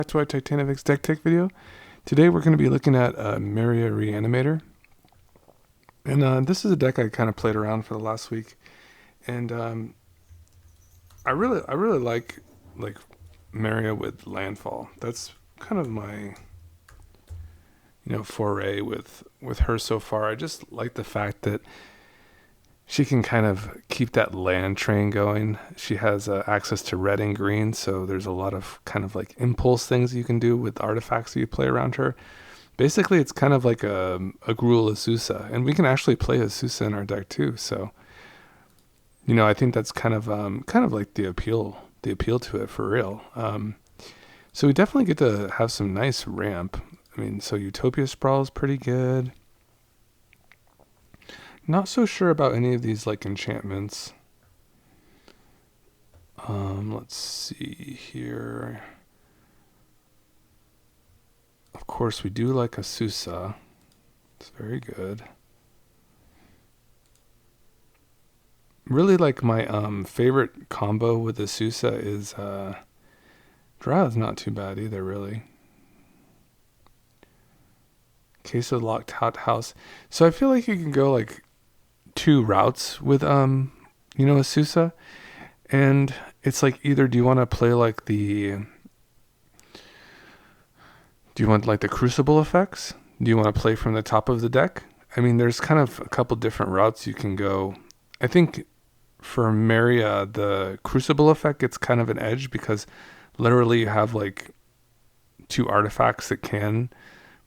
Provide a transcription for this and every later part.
Back to our Titanovix deck tech video. Today we're going to be looking at Meria Reanimator. And this is a deck I kind of played around for the last week. And I really like Meria with landfall. That's kind of my foray with her so far. I just like the fact that she can kind of keep that land train going. She has access to red and green, so there's a lot of kind of like impulse things you can do with artifacts that you play around her. Basically, it's kind of like a Gruul Azusa, and we can actually play Azusa in our deck too. So, I think that's kind of like the appeal to it for real. So we definitely get to have some nice ramp. I mean, so Utopia Sprawl is pretty good. Not so sure about any of these like enchantments. Let's see here. Of course, we do like Azusa. It's very good. Really like my favorite combo with Azusa is Drow's not too bad either, really. Case of Locked House. So I feel like you can go like two routes with Azusa, and it's like either do you want to play like do you want like the Crucible effects? Do you want to play from the top of the deck? I mean, there's kind of a couple different routes you can go. I think for Meria, the Crucible effect gets kind of an edge because literally you have like two artifacts that can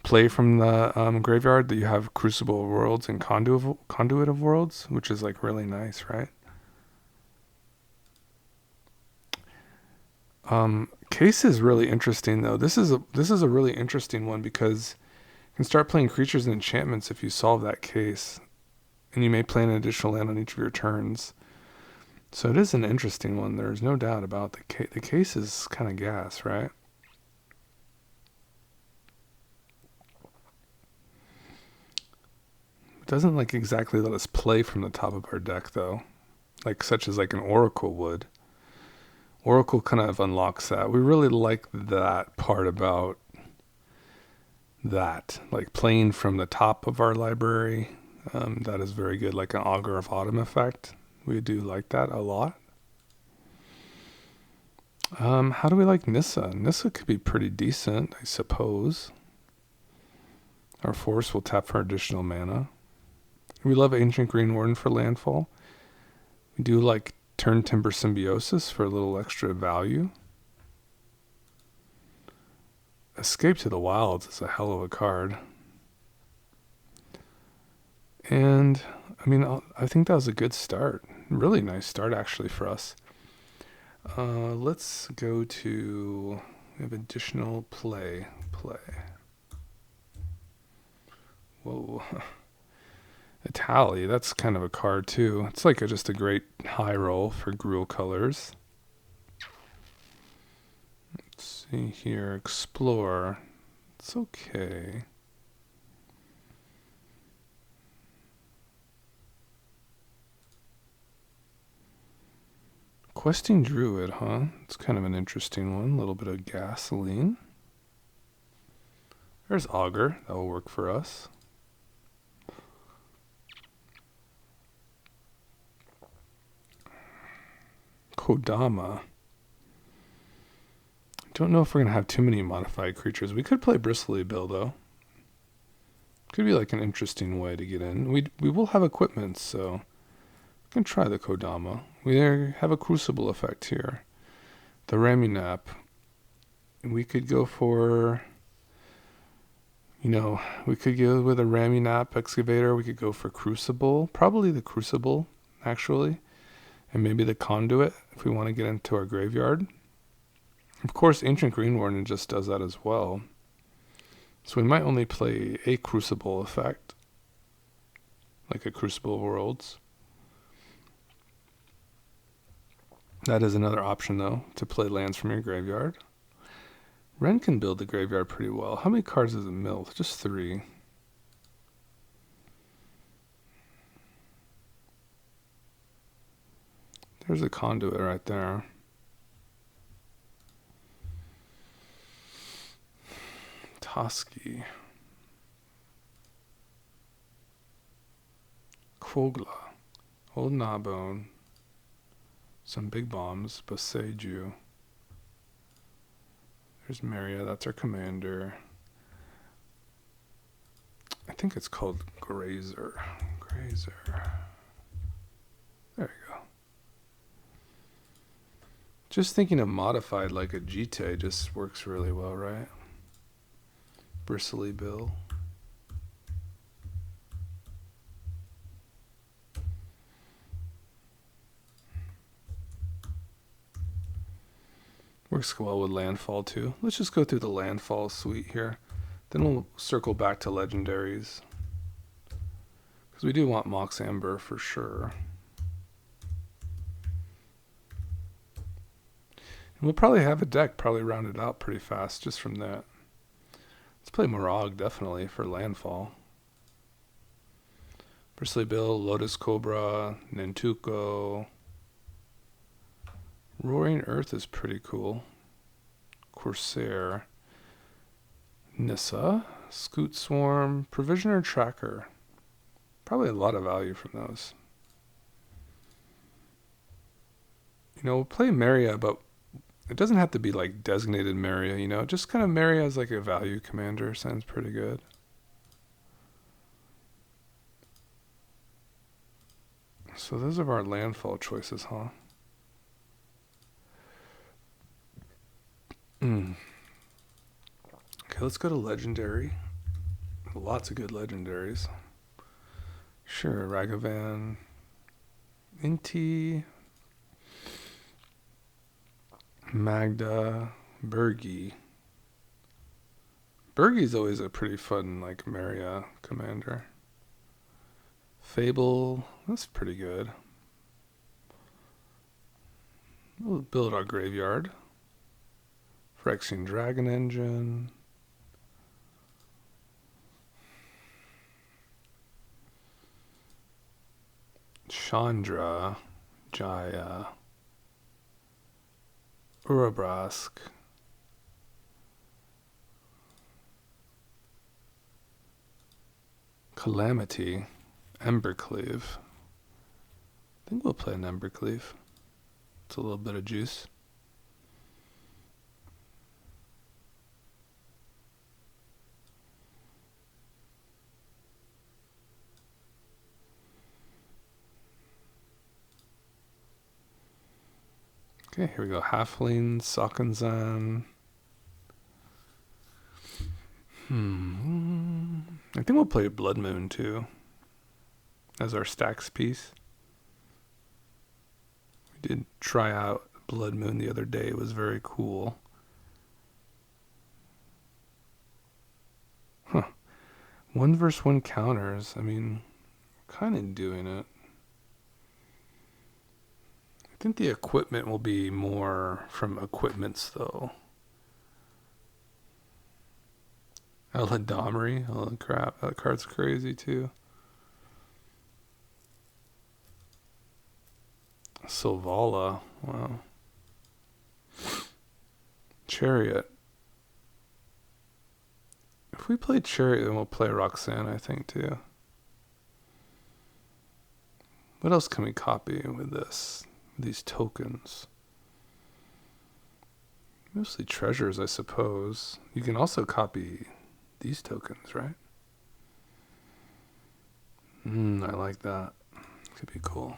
play from the graveyard. That you have Crucible of Worlds and Conduit of Worlds, which is like really nice, right? Case is really interesting though. This is a really interesting one because you can start playing creatures and enchantments if you solve that case, and you may play an additional land on each of your turns. So it is an interesting one. There's no doubt about the case is kind of gas, right? It doesn't like exactly let us play from the top of our deck though, like such as like an Oracle would. Oracle kind of unlocks that. We really like that part about that, like playing from the top of our library. That is very good, like an Augur of Autumn effect. We do like that a lot. How do we like Nissa? Nissa could be pretty decent, I suppose. Our force will tap for additional mana. We love Ancient Green Warden for landfall. We do like Turn Timber Symbiosis for a little extra value. Escape to the Wilds is a hell of a card. And, I mean, I think that was a good start. Really nice start, actually, for us. Let's go to... We have additional play. Whoa. Itali, that's kind of a card too. It's like just a great high roll for Gruul colors. Let's see here. Explore. It's okay. Questing Druid, huh? It's kind of an interesting one. A little bit of gasoline. There's Augur. That will work for us. Kodama. Don't know if we're going to have too many modified creatures. We could play Bristly Bill, though. Could be like an interesting way to get in. We will have equipment, so we can try the Kodama. We have a Crucible effect here. The Ramunap. We could go for... we could go with a Ramunap Excavator. We could go for Crucible. Probably the Crucible, actually. And maybe the Conduit if we want to get into our graveyard. Of course, Ancient Green Warden just does that as well. So we might only play a Crucible effect, like a Crucible of Worlds. That is another option, though, to play lands from your graveyard. Ren can build the graveyard pretty well. How many cards is it milled? Just 3. There's a Conduit right there. Husky. Kvogla. Old Gnawbone. Some big bombs. Boseiju. There's Meria. That's our commander. I think it's called Grazer. Grazer. There you go. Just thinking of modified like a Jite just works really well, right? Bristly bill. Works well with landfall too. Let's just go through the landfall suite here. Then we'll circle back to legendaries. Because we do want Mox Amber for sure. And we'll probably have a deck probably rounded out pretty fast just from that. Let's play Moraug definitely for landfall. Bristly Bill, Lotus Cobra, Nantuko. Roaring Earth is pretty cool. Corsair. Nissa. Scoot Swarm. Provisioner Tracker. Probably a lot of value from those. You know, we'll play Meria, but it doesn't have to be like designated Meria, you know. Just kind of Meria as like a value commander sounds pretty good. So those are our landfall choices, huh? Okay, let's go to legendary. Lots of good legendaries. Sure, Ragavan, Inti, Magda, Bergi. Bergi's always a pretty fun, like, Meria commander. Fable, that's pretty good. We'll build our graveyard. Phyrexian Dragon Engine. Chandra, Jaya, Urabrask, Calamity, Embercleave. I think we'll play an Embercleave. It's a little bit of juice. Okay, here we go. Halfling, Sakenzan. I think we'll play Blood Moon too as our stacks piece. We did try out Blood Moon the other day. It was very cool. Huh. 1v1 counters. I mean, kind of doing it. I think the equipment will be more from equipments though. Eladamri. Oh crap, that card's crazy too. Silvala. Wow. Chariot. If we play Chariot, then we'll play Roxanne, I think, too. What else can we copy with this? These tokens. Mostly treasures, I suppose. You can also copy these tokens, right? I like that. Could be cool.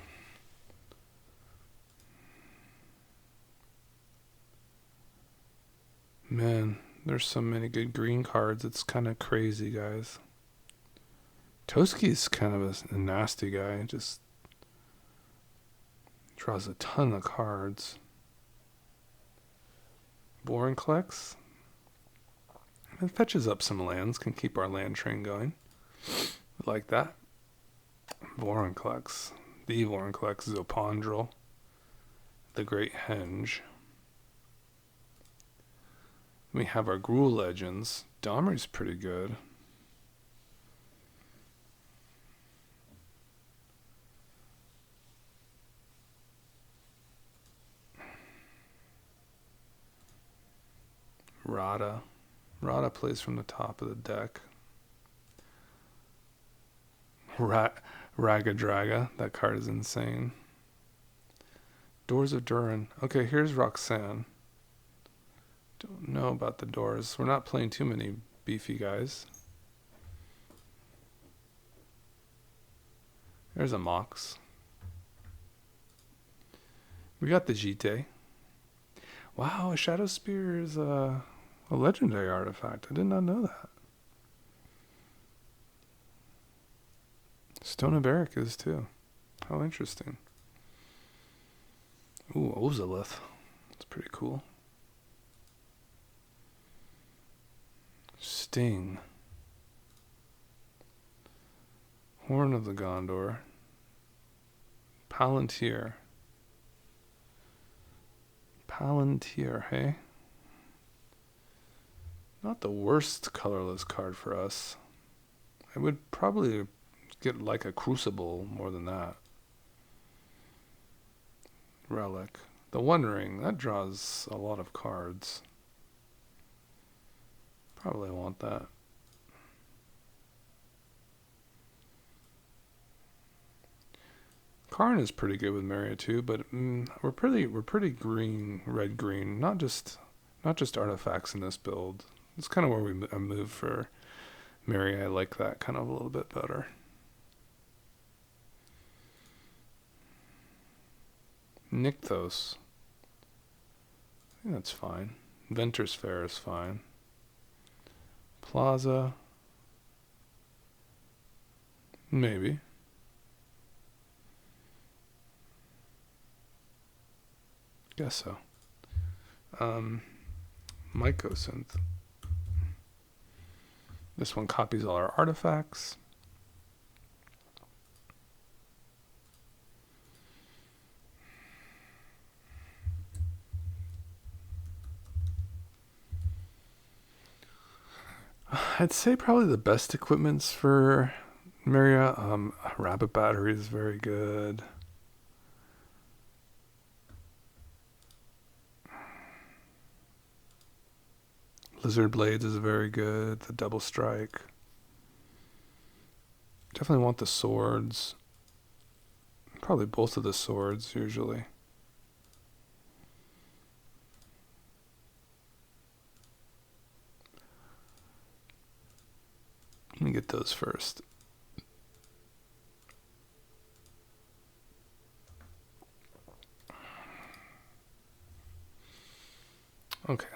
Man, there's so many good green cards. It's kind of crazy, guys. Toski's kind of a nasty guy. Just draws a ton of cards. Vorinclex. It fetches up some lands. Can keep our land train going. Like that. Vorinclex. The Vorinclex. Zopondrel. The Great Henge. We have our Gruul Legends. Dahmri's pretty good. Rada. Rada plays from the top of the deck. Raga Draga. That card is insane. Doors of Durin. Okay, here's Roxanne. Don't know about the doors. We're not playing too many beefy guys. There's a Mox. We got the Jite. Wow, a Shadow Spear is a legendary artifact. I did not know that. Stone of Eric is too. How interesting. Ooh, Ozolith. That's pretty cool. Sting. Horn of the Gondor. Palantir. Palantir, hey? Not the worst colorless card for us. I would probably get like a Crucible more than that. Relic. The One Ring, that draws a lot of cards. Probably want that. Karn is pretty good with Meria too, but we're pretty green, red green. Not just artifacts in this build. It's kind of where I move for Meria. I like that kind of a little bit better. Nykthos. I think that's fine. Venter's Fair is fine. Plaza. Maybe. Guess so. Mycosynth. This one copies all our artifacts. I'd say probably the best equipments for Meria. Rabbit Battery is very good. Lizard Blades is very good. The Double Strike. Definitely want the swords. Probably both of the swords, usually. Let me get those first. Okay.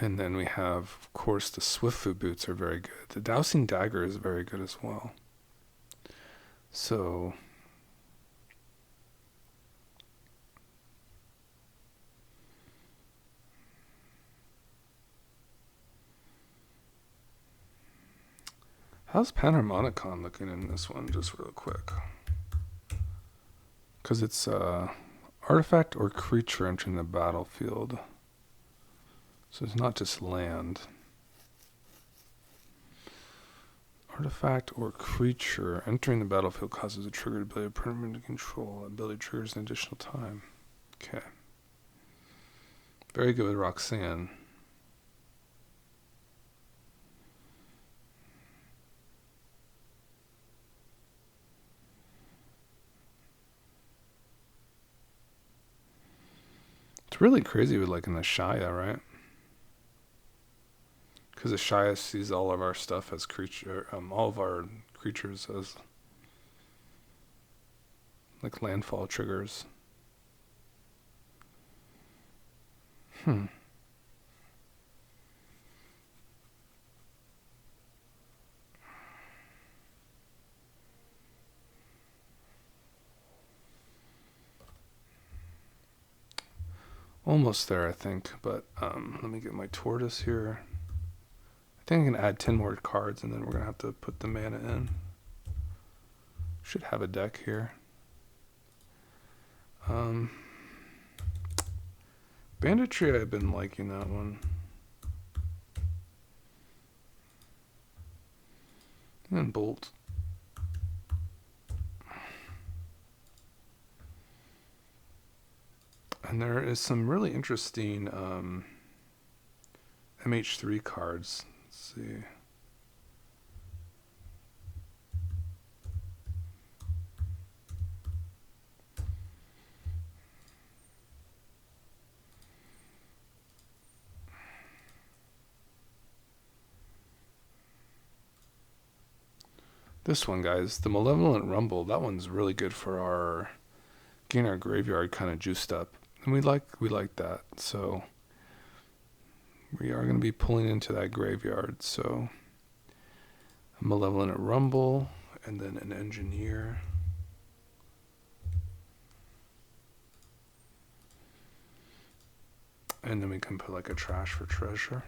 And then we have, of course, the Swiftfoot boots are very good. The Dowsing Dagger is very good as well. So how's Panharmonicon looking in this one, just real quick? Because it's artifact or creature entering the battlefield. So it's not just land. Artifact or creature entering the battlefield causes a triggered ability of permanent control. Ability triggers an additional time. Okay. Very good with Roxanne. It's really crazy with like in the Shaya, right? Because the Shia sees all of our stuff as creature, all of our creatures as like landfall triggers. Almost there, I think, but let me get my tortoise here. I think I can add 10 more cards, and then we're going to have to put the mana in. Should have a deck here. Banditry, I've been liking that one. And Bolt. And there is some really interesting MH3 cards. Let's see. This one, guys, the Malevolent Rumble, that one's really good for our getting our graveyard kind of juiced up. And we like that. So we are going to be pulling into that graveyard. So a Malevolent Rumble and then an Engineer. And then we can put like a Trash for Treasure.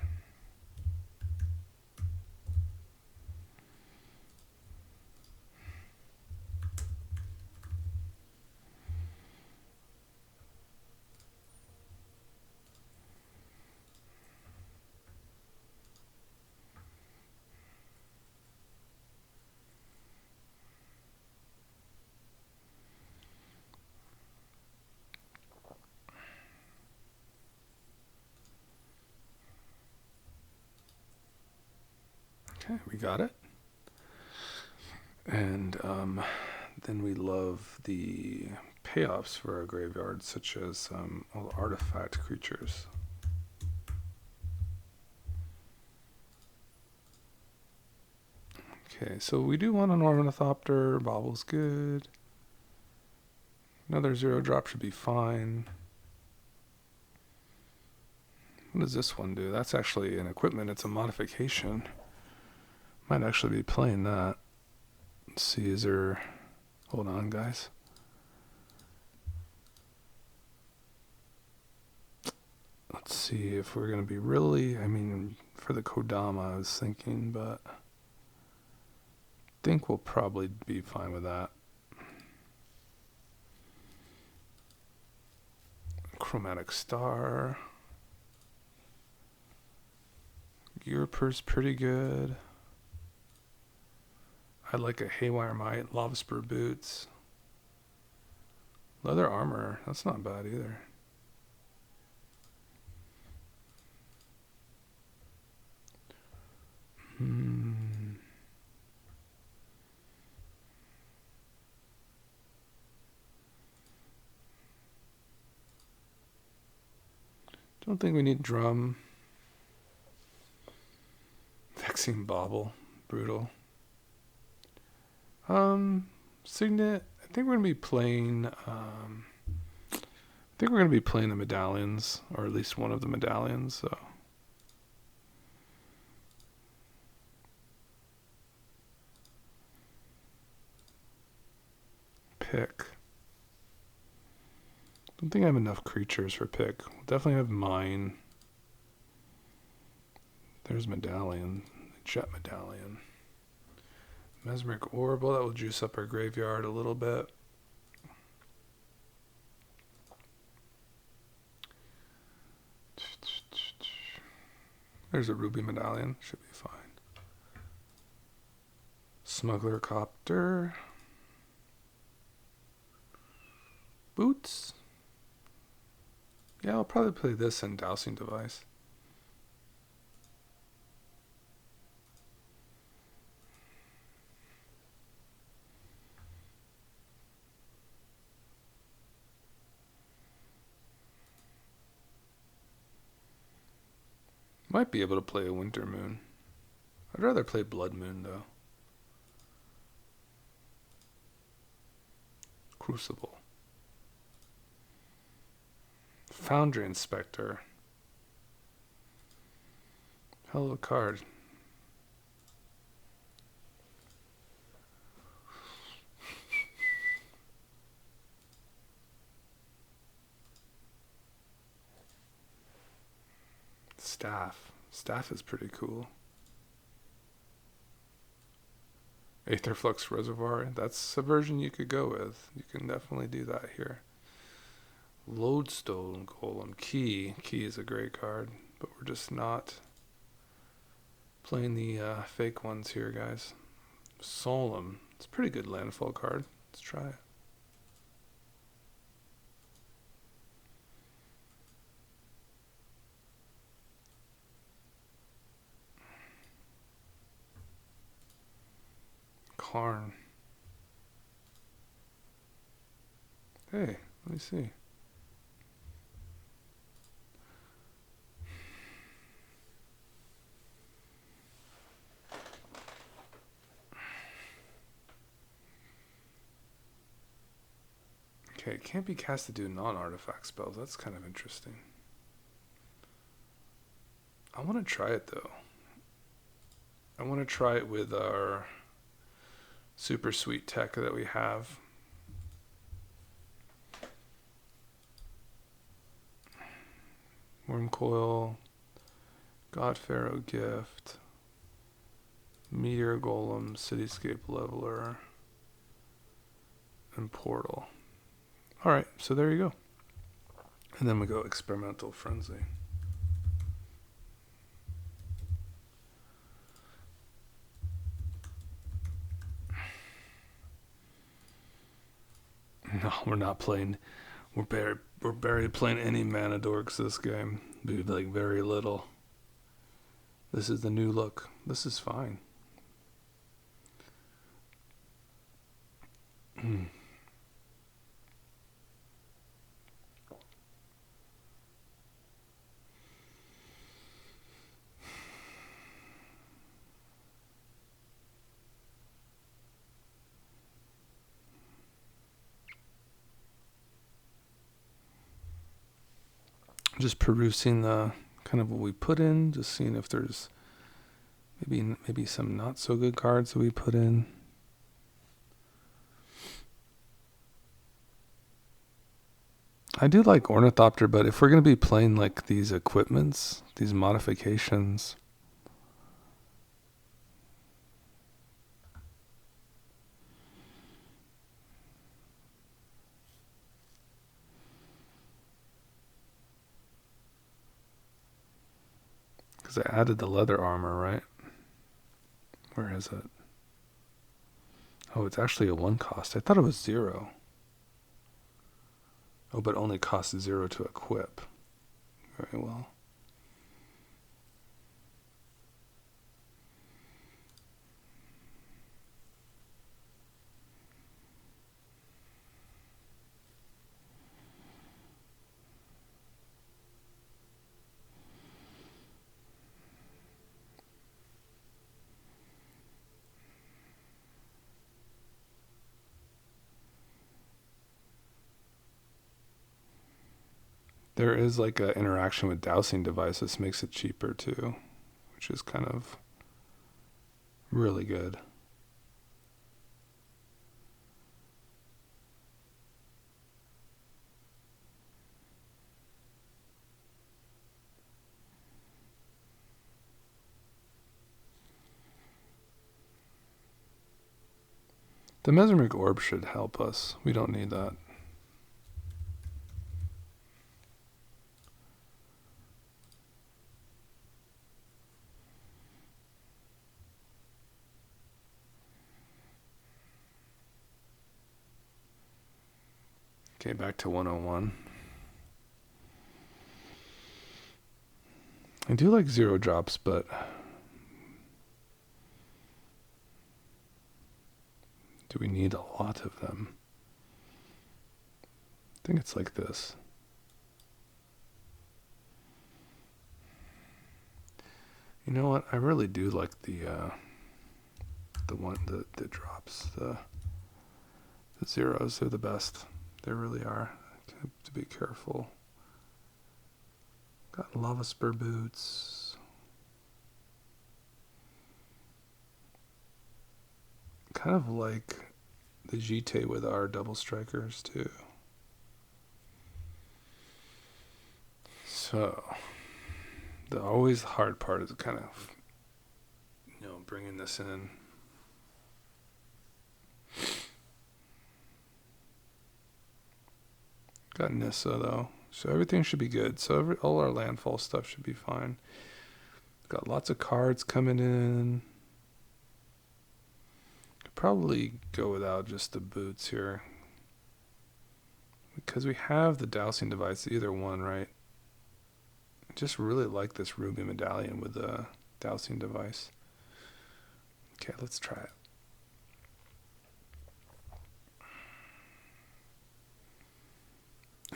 Okay, we got it. And then we love the payoffs for our graveyard, such as all the artifact creatures. Okay, so we do want an Ornithopter. Bobble's good. Another 0-drop should be fine. What does this one do? That's actually an equipment. It's a modification. Might actually be playing that. Let's see, is there... Hold on, guys. Let's see if we're going to be really... I mean, for the Kodama I was thinking, but... I think we'll probably be fine with that. Chromatic Star. Gearper's pretty good. I like a Haywire Might, Lava Spur Boots. Leather Armor, that's not bad either. Don't think we need Drum. Vexing Bauble, brutal. Signet, I think we're gonna be playing the medallions, or at least one of the medallions, so. Pick. Don't think I have enough creatures for pick. We'll definitely have mine. There's medallion, jet medallion. Mesmeric Orb, well, that will juice up our graveyard a little bit. There's a ruby medallion, should be fine. Smuggler Copter. Boots. Yeah, I'll probably play this and Dowsing Device. Might be able to play a Winter Moon. I'd rather play Blood Moon, though. Crucible. Foundry Inspector. Hell of a card. Staff. Staff is pretty cool. Aetherflux Reservoir. That's a version you could go with. You can definitely do that here. Lodestone Golem. Key. Key is a great card, but we're just not playing the fake ones here, guys. Solemn. It's a pretty good landfall card. Let's try it. Karn. Hey, let me see. Okay, it can't be cast to do non-artifact spells. That's kind of interesting. I want to try it though. I want to try it with our super sweet tech that we have. Worm Coil, God Pharaoh Gift, Meteor Golem, Cityscape Leveler, and Portal. Alright, so there you go. And then we go Experimental Frenzy. No, we're not playing. We're barely playing any mana dorks this game. Be like very little. This is the new look. This is fine. Just perusing the kind of what we put in, just seeing if there's maybe some not so good cards that we put in. I do like Ornithopter, but if we're going to be playing like these equipments, these modifications, because I added the leather armor, right? Where is it? Oh, it's actually a 1 cost. I thought it was 0. Oh, but only costs 0 to equip. Very well. There is like an interaction with dowsing devices, makes it cheaper too, which is kind of really good. The mesmeric orb should help us. We don't need that. Okay, back to 101. I do like 0 drops, but do we need a lot of them? I think it's like this. You know what? I really do like the drops, the zeros. They're the best. They really are. I have to be careful. Got lava spur boots. Kind of like the Jite with our double strikers too. So the always hard part is kind of, bringing this in. Got Nissa though, so everything should be good. So all our landfall stuff should be fine. Got lots of cards coming in. Could probably go without just the boots here, because we have the dowsing device, either one, right? I just really like this ruby medallion with the dowsing device. Okay, let's try it.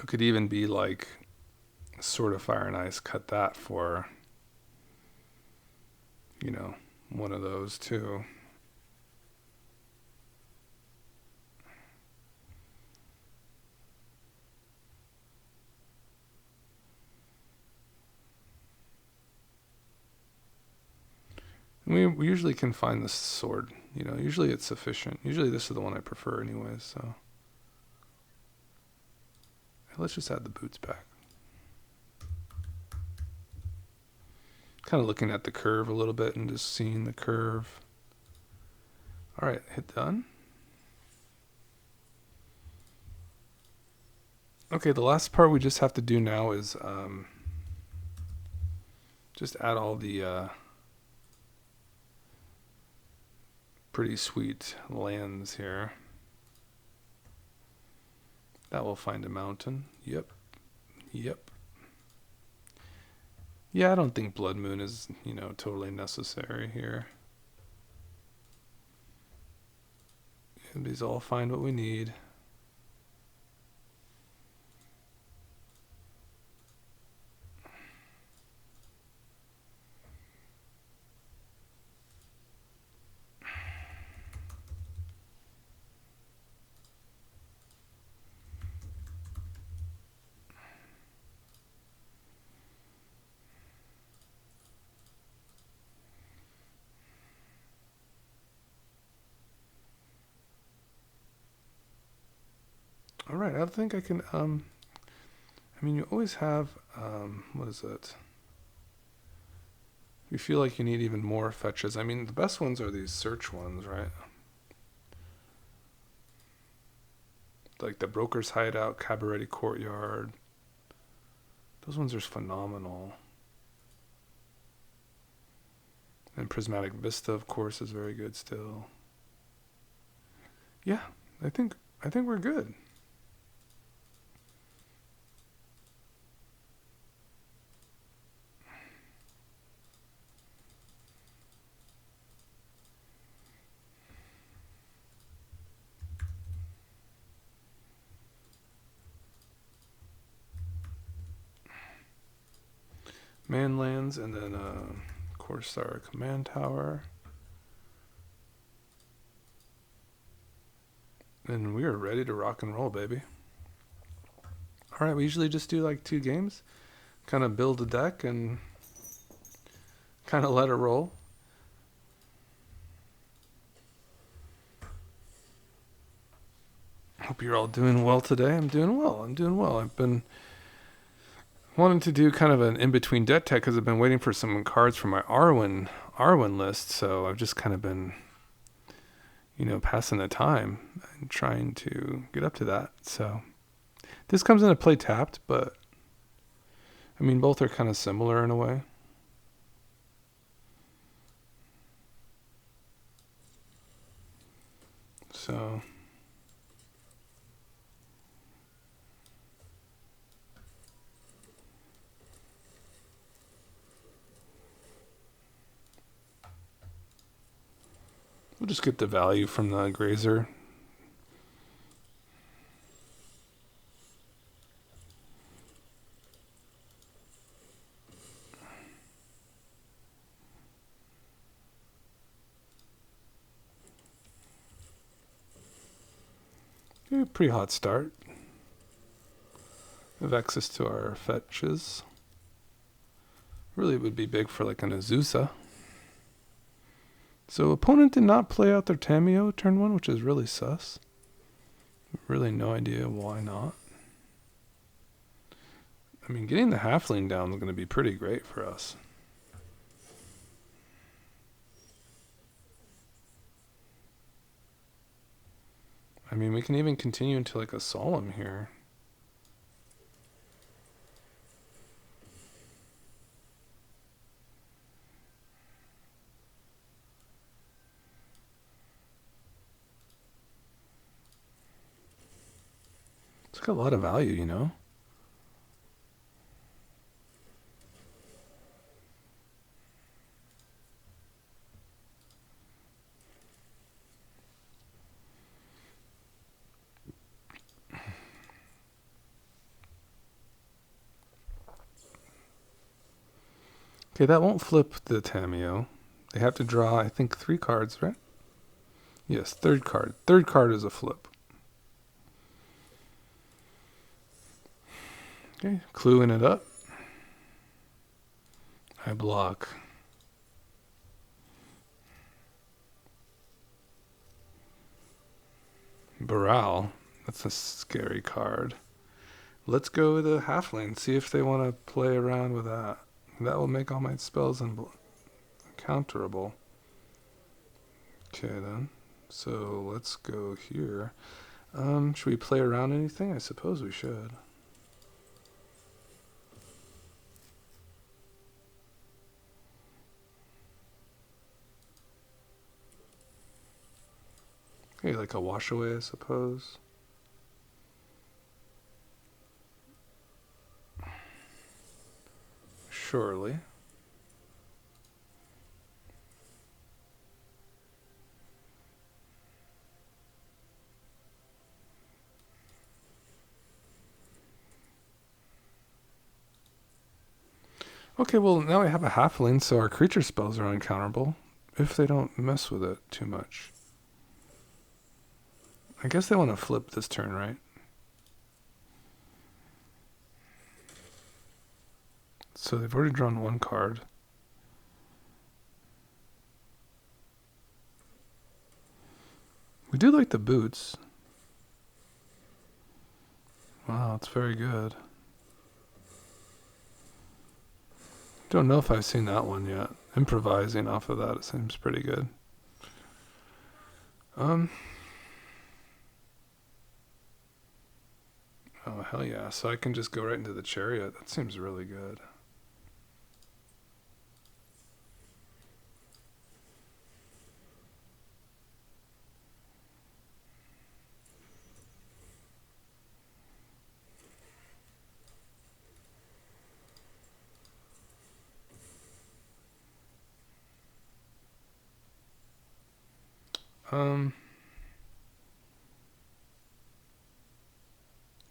It could even be like Sword of Fire and Ice, cut that for, one of those too. We usually can find the sword. Usually it's sufficient. Usually this is the one I prefer anyways, so. Let's just add the boots back. Kind of looking at the curve a little bit and just seeing the curve. All right, hit done. Okay, the last part we just have to do now is just add all the pretty sweet lands here. That will find a mountain. Yep. Yeah, I don't think Blood Moon is, totally necessary here. And these all find what we need. All right, I think I can, you always have, what is it? You feel like you need even more fetches. The best ones are these search ones, right? Like the Broker's Hideout, Cabaret Courtyard. Those ones are phenomenal. And Prismatic Vista, of course, is very good still. Yeah, I think we're good. Manlands, and then Corsair Command Tower. And we are ready to rock and roll, baby. Alright, we usually just do like 2 games. Kind of build a deck and kind of let it roll. Hope you're all doing well today. I'm doing well. I've been wanting to do kind of an in-between deck tech because I've been waiting for some cards for my Arwen list, so I've just kind of been, passing the time and trying to get up to that. So this comes into play tapped, but both are kind of similar in a way. So we'll just get the value from the grazer. Pretty hot start. We have access to our fetches. Really would be big for like an Azusa. So opponent did not play out their Tamiyo turn 1, which is really sus. Really no idea why not. Getting the halfling down is going to be pretty great for us. We can even continue into like a solemn here. It's got a lot of value, Okay, that won't flip the tamiyo. They have to draw, I think, 3 cards, right? Yes, third card. Third card is a flip. Okay, cluing it up. I block. Brawl. That's a scary card. Let's go with a halfling. See if they want to play around with that. That will make all my spells uncounterable. Okay then. So let's go here. Should we play around anything? I suppose we should. Okay, like a wash away, I suppose. Surely. Okay, well, now we have a halfling, so our creature spells are uncounterable. If they don't mess with it too much. I guess they want to flip this turn, right? So they've already drawn 1 card. We do like the boots. Wow, it's very good. Don't know if I've seen that one yet. Improvising off of that, it seems pretty good. Oh, hell yeah. So I can just go right into the chariot. That seems really good.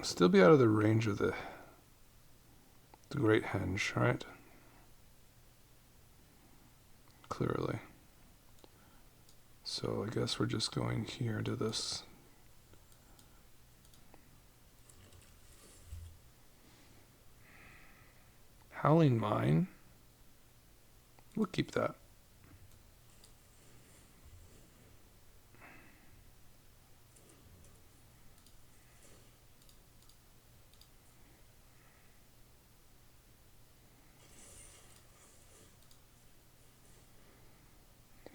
Still be out of the range of the great henge, right? Clearly. So I guess we're just going here to this. Howling Mine. We'll keep that.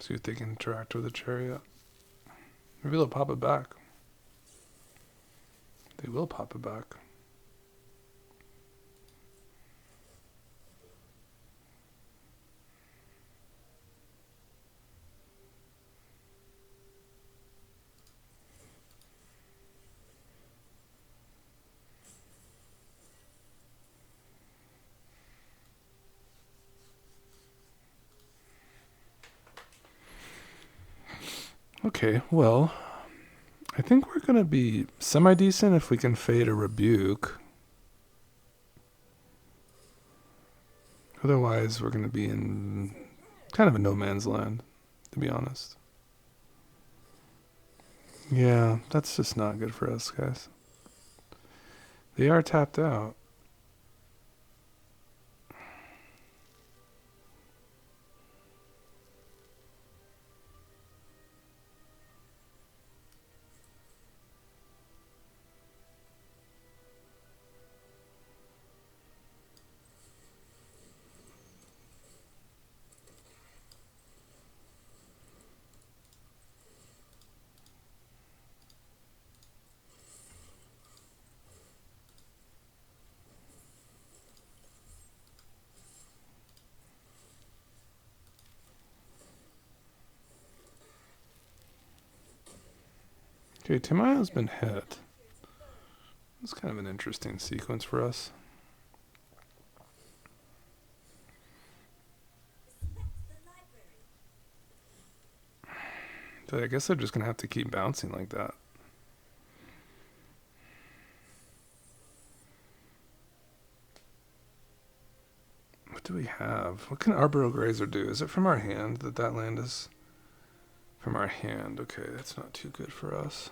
See if they can interact with the chariot. Maybe they'll pop it back. They will pop it back. Okay, well, I think we're going to be semi-decent if we can fade a rebuke. Otherwise, we're going to be in kind of a no man's land, to be honest. Yeah, that's just not good for us, guys. They are tapped out. Okay, Tamiyo's been hit. It's kind of an interesting sequence for us. But I guess they're just going to have to keep bouncing like that. What do we have? What can Arboreal Grazer do? Is it from our hand that land is? From our hand. Okay, that's not too good for us.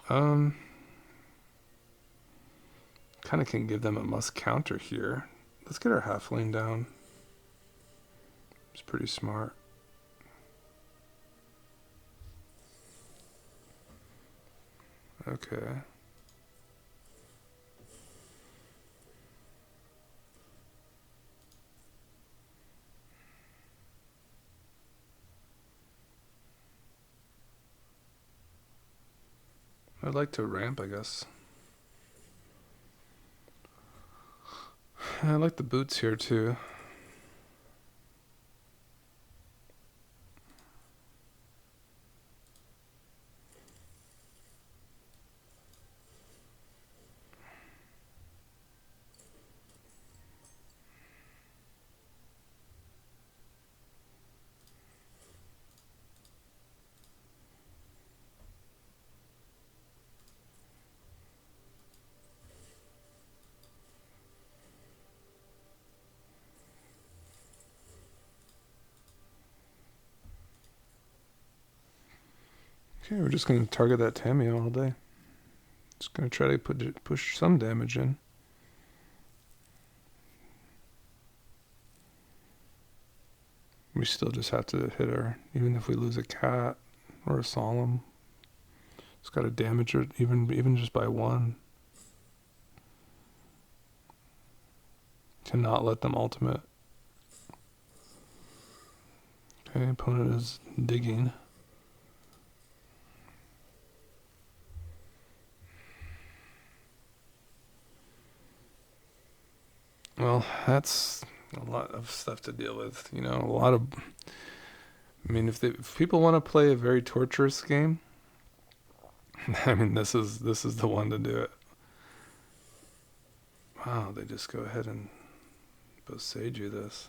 Kind of can give them a must counter here. Let's get our halfling down. It's pretty smart. Okay. I'd like to ramp, I guess. I like the boots here too. Okay, we're just going to target that tamiyo all day. Just going to try to push some damage in. We still just have to hit her, even if we lose a cat or a solemn. It's got to damage her even just by one. To not let them ultimate. Okay, opponent is digging. Well, that's a lot of stuff to deal with. You know, a lot of... I mean, if people want to play a very torturous game, I mean, this is the one to do it. Wow, they just go ahead and Bosage you this.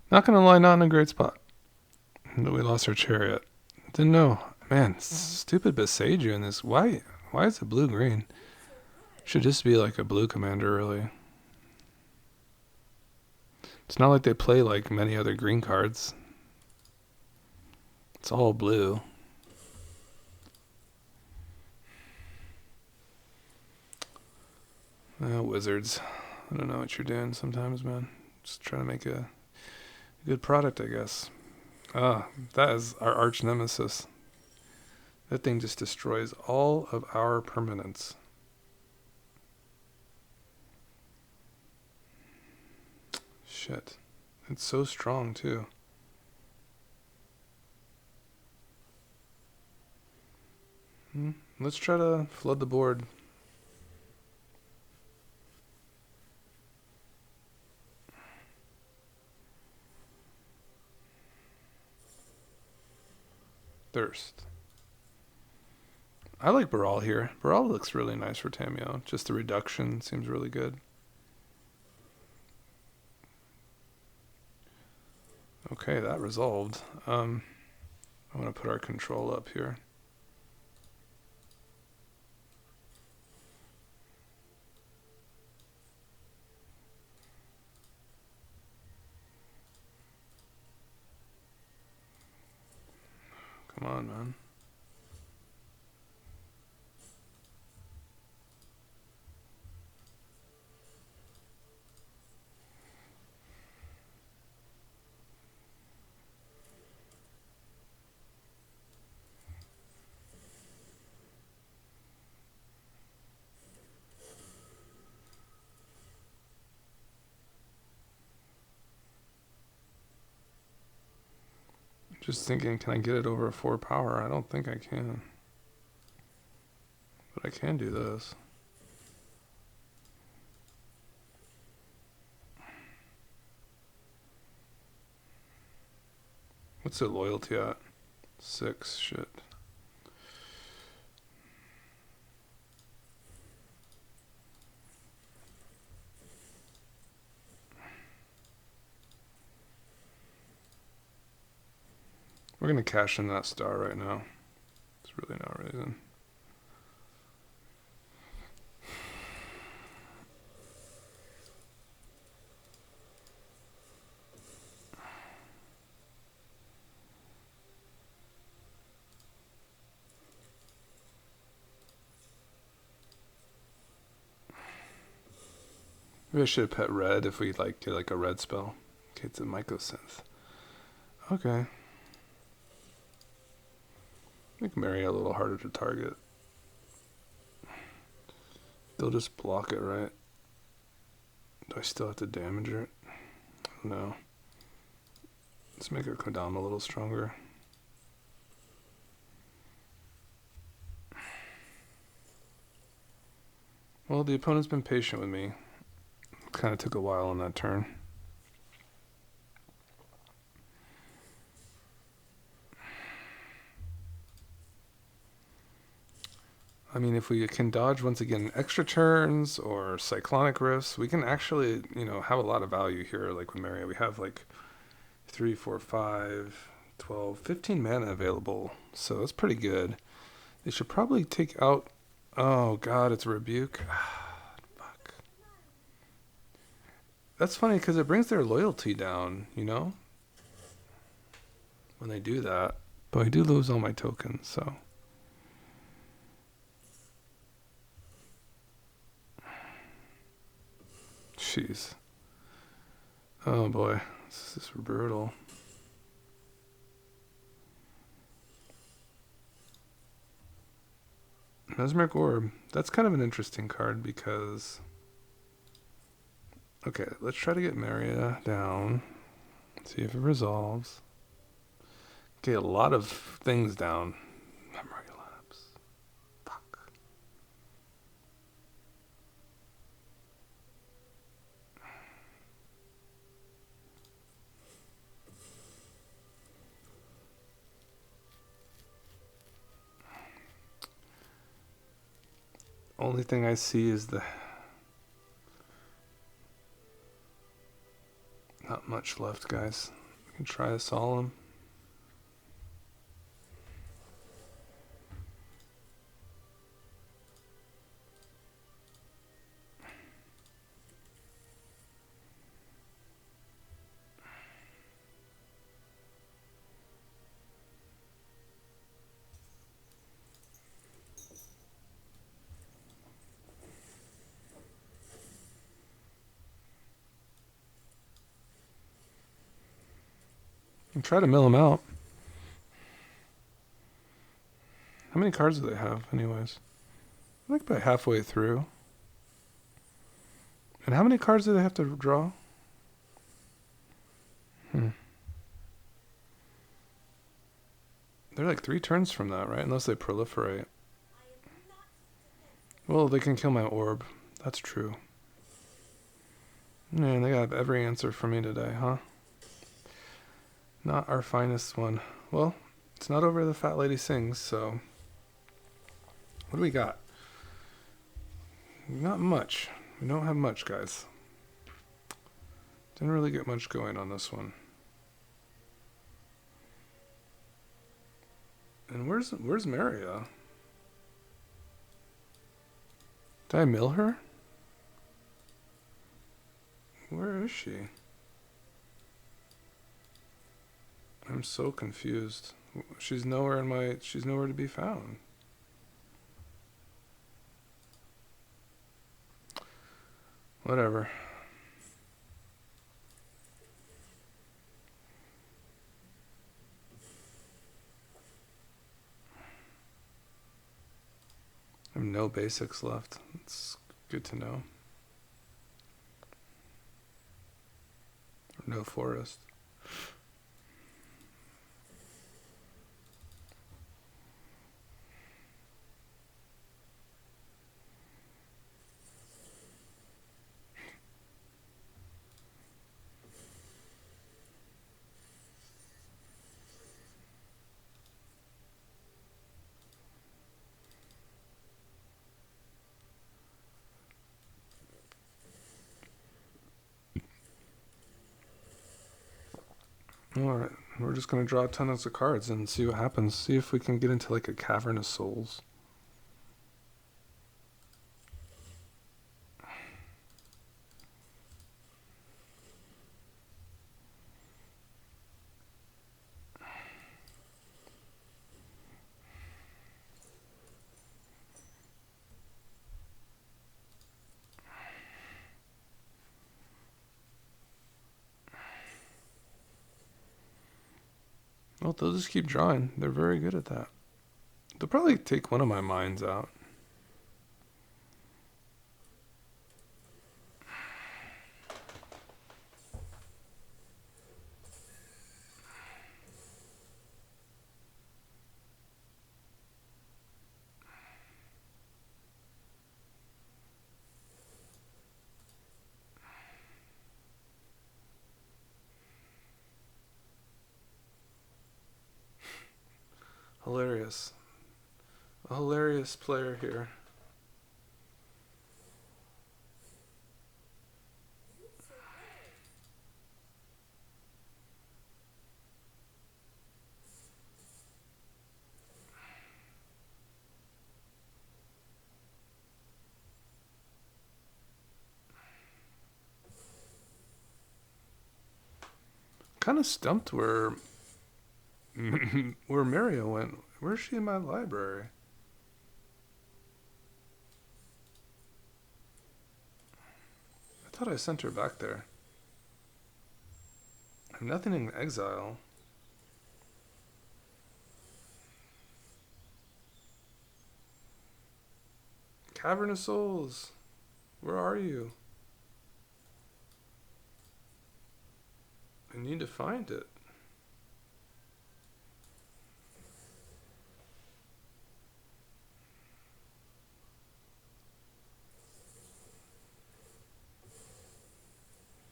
Not gonna lie, not in a great spot. But we lost our chariot. Didn't know. Man, stupid Besaiju in this. Why is it blue-green? Should just be like a blue commander, really. It's not like they play like many other green cards. It's all blue. Wizards. I don't know what you're doing sometimes, man. Just trying to make a good product, I guess. That is our arch nemesis. That thing just destroys all of our permanents. Shit. It's so strong, too. Let's try to flood the board. Thirst. I like Brawl here. Brawl looks really nice for tamiyo. Just the reduction seems really good. Okay, that resolved. I'm going to put our control up here. Come on, man. Just thinking, can I get it over a 4 power? I don't think I can. But I can do this. What's their loyalty at? 6. Shit. We're gonna cash in that star right now. There's really no reason. Maybe I should have pet red if we like get like a red spell. Okay, it's a mycosynth. Okay. Make Meria a little harder to target. They'll just block it, right? Do I still have to damage it? No. Let's make her Kodama a little stronger. Well, the opponent's been patient with me. Kind of took a while on that turn. I mean, if we can dodge once again extra turns or cyclonic rifts, we can actually, have a lot of value here. Like with Meria, we have like 3, 4, 5, 12, 15 mana available. So that's pretty good. They should probably take out... Oh, God, it's a rebuke. Fuck. That's funny because it brings their loyalty down, when they do that. But I do lose all my tokens, so... Jeez. Oh boy, this is brutal. Mesmeric Orb. That's kind of an interesting card because... Okay, let's try to get Meria down. See if it resolves. Okay, a lot of things down. Memory lapse. Fuck. Only thing I see is the... Not much left, guys. We can try a Solemn. And try to mill him out. How many cards do they have, anyways? I think about halfway through. And how many cards do they have to draw? They're like 3 turns from that, right? Unless they proliferate. Well, they can kill my orb. That's true. Man, they got every answer for me today, huh? Not our finest one. Well, it's not over the fat lady sings, so... What do we got? Not much. We don't have much, guys. Didn't really get much going on this one. And where's Meria? Did I mill her? Where is she? I'm so confused. She's nowhere to be found. Whatever. I have no basics left. It's good to know. No forest. Alright, we're just gonna draw tons of cards and see what happens. See if we can get into like a cavern of souls. Well, they'll just keep drawing. They're very good at that. They'll probably take one of my mines out. Hilarious. A hilarious player here. Kind of stumped where where Meria went. Where's she in my library? I thought I sent her back there. I have nothing in exile. Cavern of Souls. Where are you? I need to find it.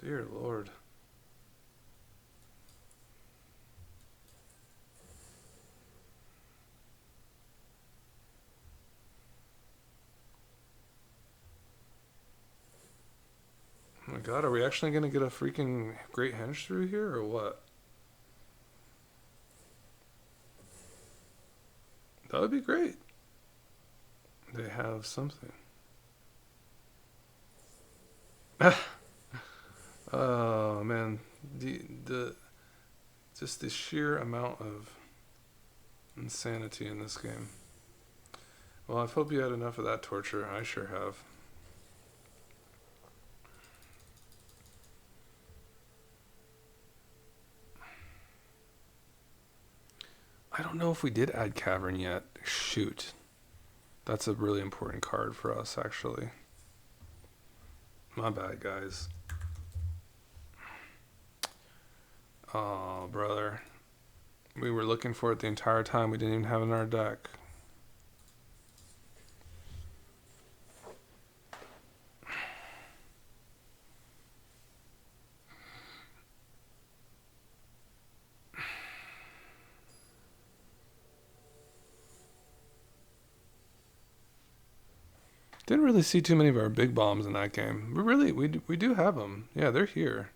Dear Lord. Oh my god, are we actually going to get a freaking great henge through here or what? That would be great. They have something. Oh man, the just the sheer amount of insanity in this game. Well, I hope you had enough of that torture. I sure have. I don't know if we did add cavern yet. Shoot. That's a really important card for us, actually. My bad, guys. Oh, brother. We were looking for it the entire time. We didn't even have it in our deck. Didn't really see too many of our big bombs in that game. We do have them. Yeah, they're here.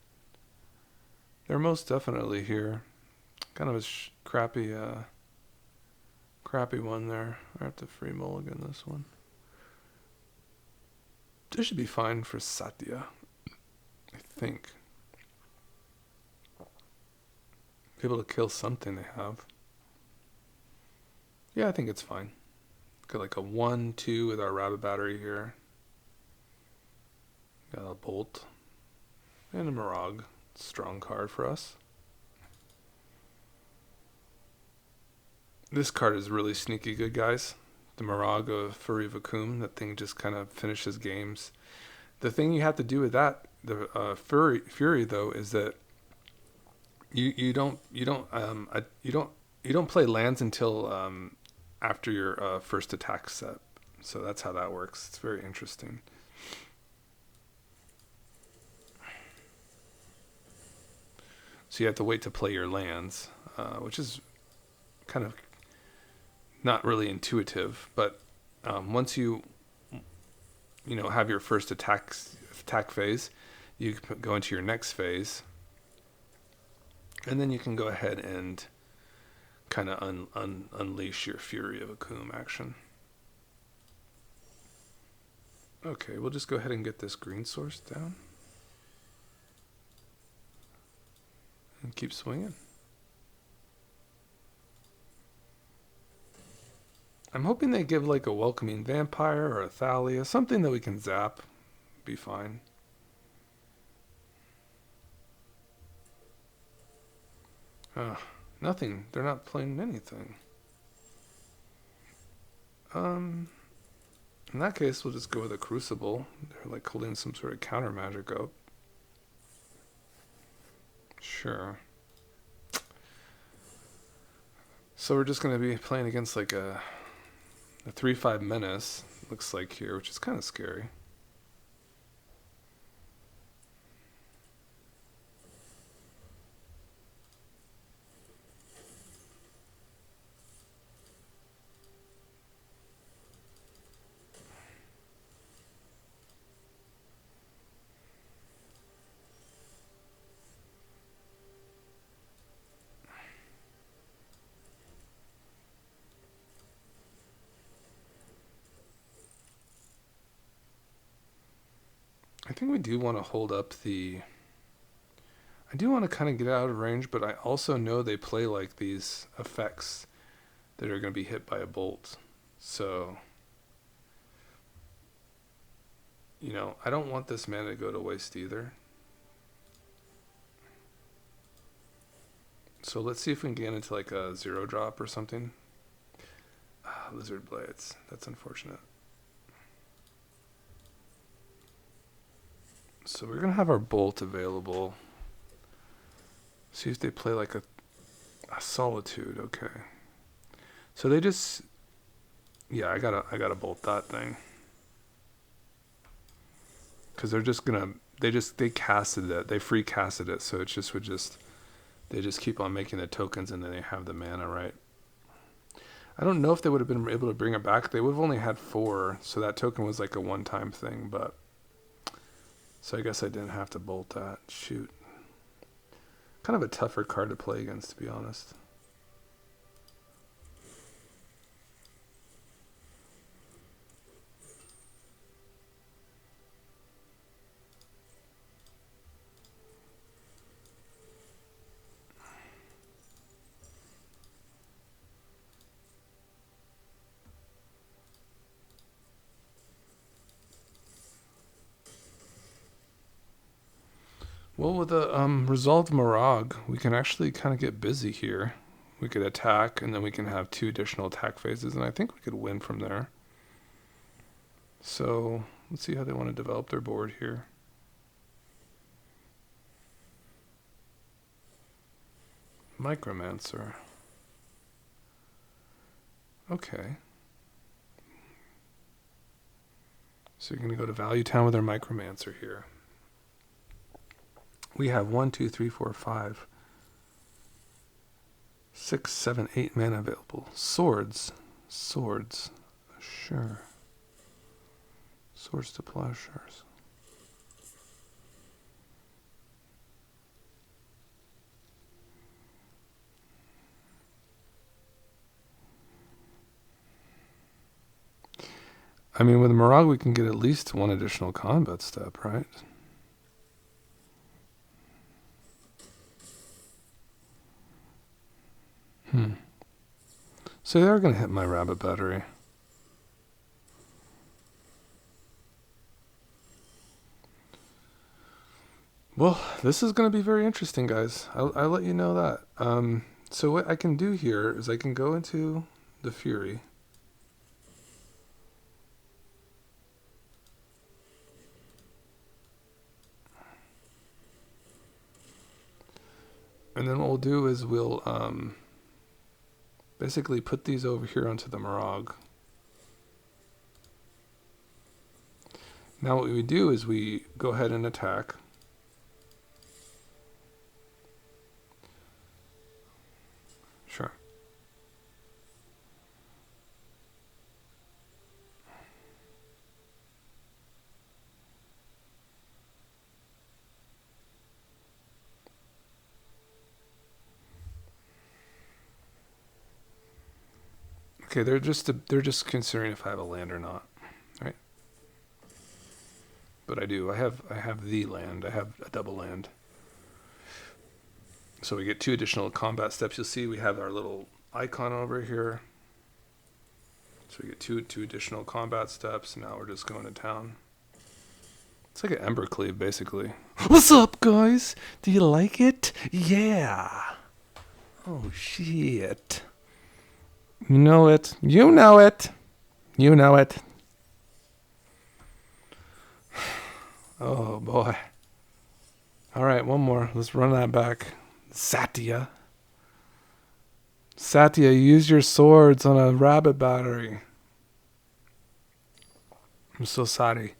They're most definitely here. Kind of a crappy one there. I have to free mulligan this one. This should be fine for Satya, I think. Be able to kill something they have. Yeah, I think it's fine. Got like a 1-2 with our rabbit battery here. Got a bolt. And a Moraug. Strong card for us. This card is really sneaky good, guys. The Moraug of Furry Vacuum. That thing just kind of finishes games. The thing you have to do with that, the Fury though, is that you don't play lands until after your first attack set. So that's how that works. It's very interesting. So you have to wait to play your lands, which is kind of not really intuitive. But once you have your first attack phase, you go into your next phase, And then you can go ahead and kind of unleash your Fury of Akum action. Okay, we'll just go ahead and get this green source down. And keep swinging. I'm hoping they give like a welcoming vampire or a Thalia, something that we can zap. Be fine. Nothing. They're not playing anything. In that case, we'll just go with a Crucible. They're like holding some sort of counter magic up. Sure. So we're just going to be playing against like a 3/5 menace, looks like here, which is kind of scary. I think we do want to hold up the... I do want to kind of get out of range, but I also know they play like these effects that are going to be hit by a bolt. So, you know, I don't want this mana to go to waste either. So let's see if we can get into like a 0-drop or something. Lizard Blades. That's unfortunate. So we're going to have our bolt available. See if they play like a Solitude. Okay. So they just... Yeah, I gotta bolt that thing. Because they're just going to... They casted it. They free casted it. So it just would just... They just keep on making the tokens and then they have the mana, right? I don't know if they would have been able to bring it back. They would have only had 4. So that token was like a one-time thing, but... So I guess I didn't have to bolt that. Shoot. Kind of a tougher card to play against, to be honest. Well, with a resolved Moraug, we can actually kind of get busy here. We could attack, and then we can have 2 additional attack phases, and I think we could win from there. So, let's see how they want to develop their board here. Micromancer. Okay. So you're going to go to Value Town with our Micromancer here. We have 1, 2, 3, 4, 5, 6, 7, 8 mana available. Swords. Swords. Sure. Swords to plowshares. I mean, with Moraug, we can get at least 1 additional combat step, right? So they're going to hit my rabbit battery. Well, this is going to be very interesting, guys. I'll let you know that. So what I can do here is I can go into the Fury. And then what we'll do is we'll basically put these over here onto the Moraug. Now what we do is we go ahead and attack. Sure. Okay, they're just considering if I have a land or not, right? But I do. I have the land. I have a double land. So we get 2 additional combat steps. You'll see we have our little icon over here. So we get two additional combat steps. Now we're just going to town. It's like an Embercleave, basically. What's up, guys? Do you like it? Yeah. Oh, shit. You know it. You know it. You know it. Oh, boy. All right, one more. Let's run that back. Satya. Satya, use your swords on a rabbit battery. I'm so sorry.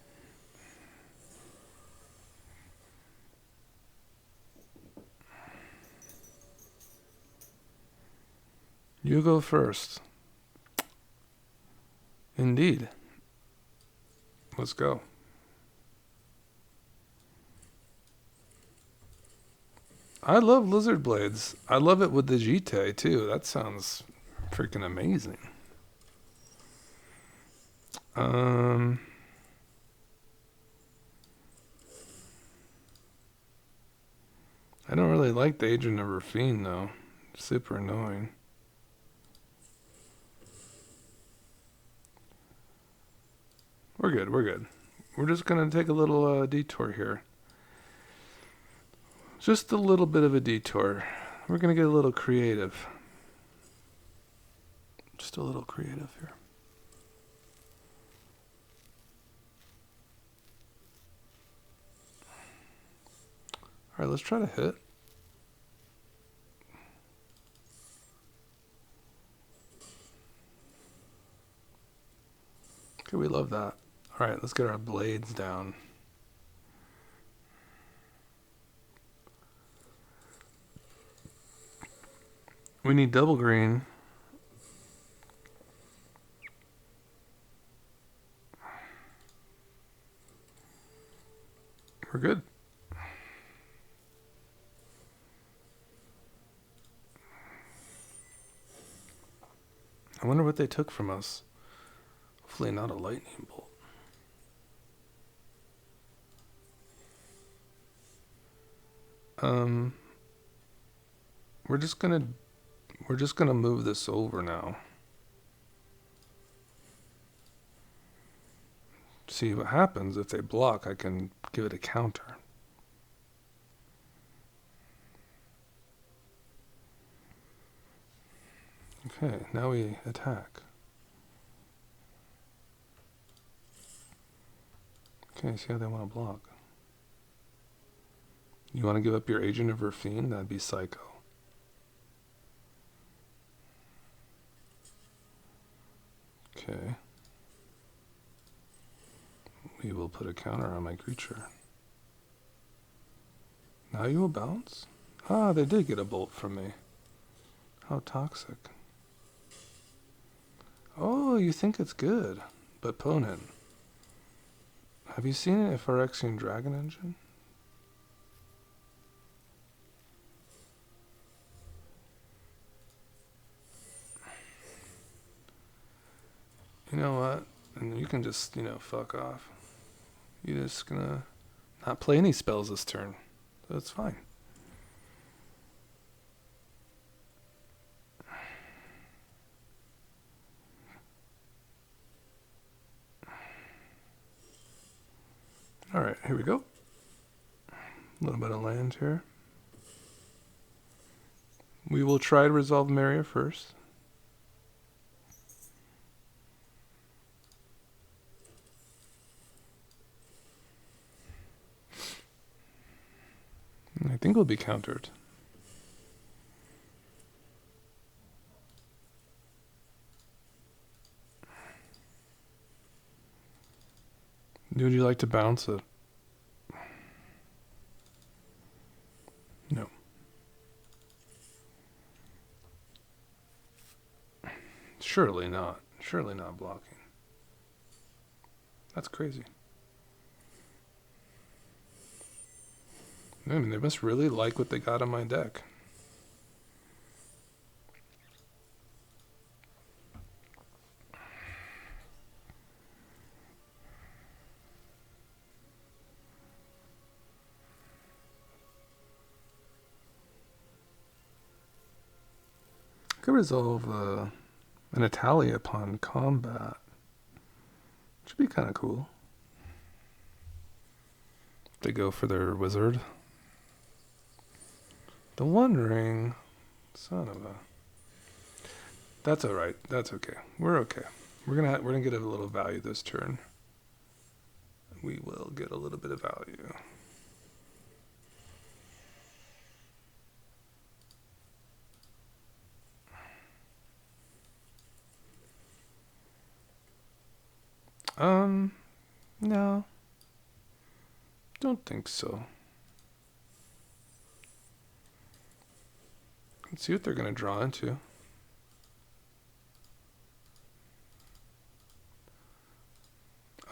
You go first. Indeed. Let's go. I love lizard blades. I love it with the jite too. That sounds freaking amazing. I don't really like the Agent of Rafine though. Super annoying. We're good. We're good. We're just gonna take a little detour here. Just a little bit of a detour. We're going to get a little creative. Just a little creative here. All right, let's try to hit. Okay, we love that. All right, let's get our blades down. We need double green. We're good. I wonder what they took from us. Hopefully not a lightning bolt. We're just gonna move this over now. See what happens. If they block, I can give it a counter. Okay, now we attack. Okay, see how they want to block. You want to give up your Agent of Rafine? That'd be psycho. Okay. We will put a counter on my creature. Now you will bounce? Ah, they did get a bolt from me. How toxic. Oh, you think it's good. But opponent. Have you seen it, Phyrexian Dragon Engine? You know what? And you can just, fuck off. You're just gonna not play any spells this turn. So it's fine. Alright, here we go. A little bit of land here. We will try to resolve Meria first. I think we'll be countered. Would you like to bounce it? No. Surely not. Surely not blocking. That's crazy. I mean, they must really like what they got on my deck. could resolve an Italia upon combat. Should be kind of cool. They go for their wizard. The One Ring. Son of a... That's alright. That's okay. We're okay. We're gonna get a little value this turn. We will get a little bit of value. No. Don't think so. Let's see what they're gonna draw into.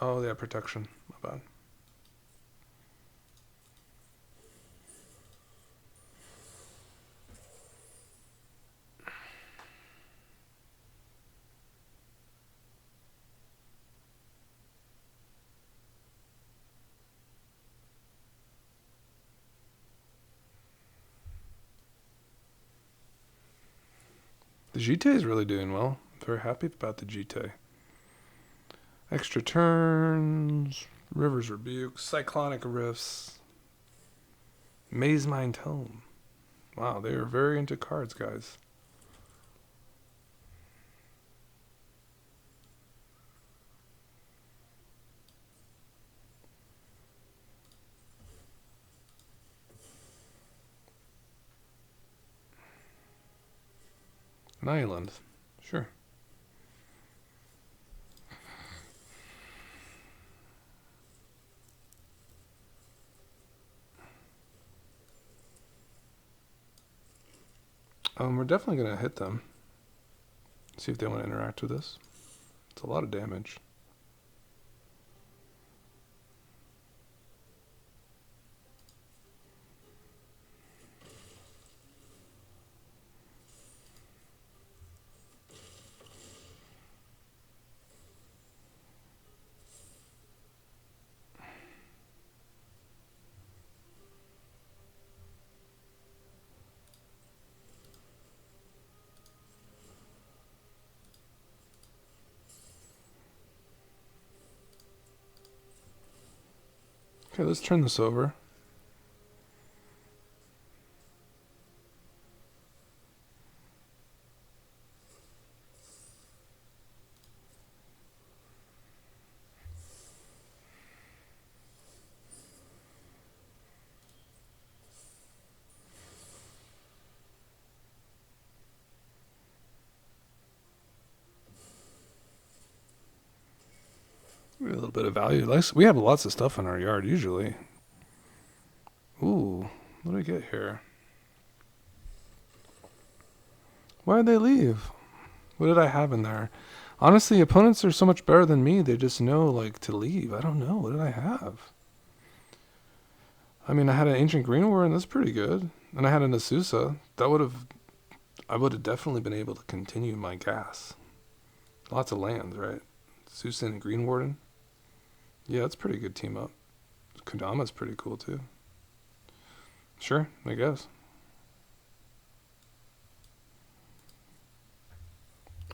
Oh, they have protection. My bad. The GT is really doing well. Very happy about the GT. Extra turns, River's Rebuke, Cyclonic Rifts, Maze Mind Tome. Wow, they are very into cards, guys. An island, sure. We're definitely going to hit them. See if they want to interact with us. It's a lot of damage. Okay, let's turn this over. A little bit of value. We have lots of stuff in our yard usually. Ooh, what do I get here? Why did they leave? What did I have in there? Honestly, opponents are so much better than me. They just know, like, to leave. I don't know. What did I have? I mean, I had an Ancient Green War, and that's pretty good. And I had an Asusa. I would have definitely been able to continue my gas. Lots of lands, right? Asusa and Green Warden. Yeah, that's a pretty good team up. Kodama's pretty cool, too. Sure, I guess.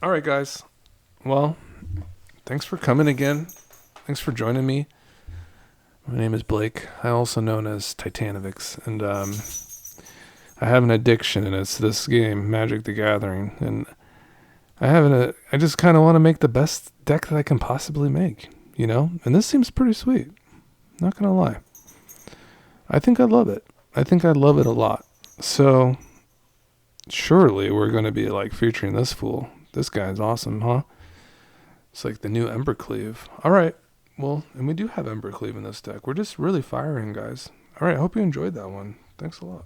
Alright, guys. Well, thanks for coming again. Thanks for joining me. My name is Blake. I'm also known as Titanovix. And I have an addiction, and it's this game, Magic the Gathering. And I just kind of want to make the best deck that I can possibly make, you know? And this seems pretty sweet. Not going to lie. I think I love it. I think I love it a lot. So, surely we're going to be, like, featuring this fool. This guy's awesome, huh? It's like the new Embercleave. Alright. Well, and we do have Embercleave in this deck. We're just really firing, guys. Alright, I hope you enjoyed that one. Thanks a lot.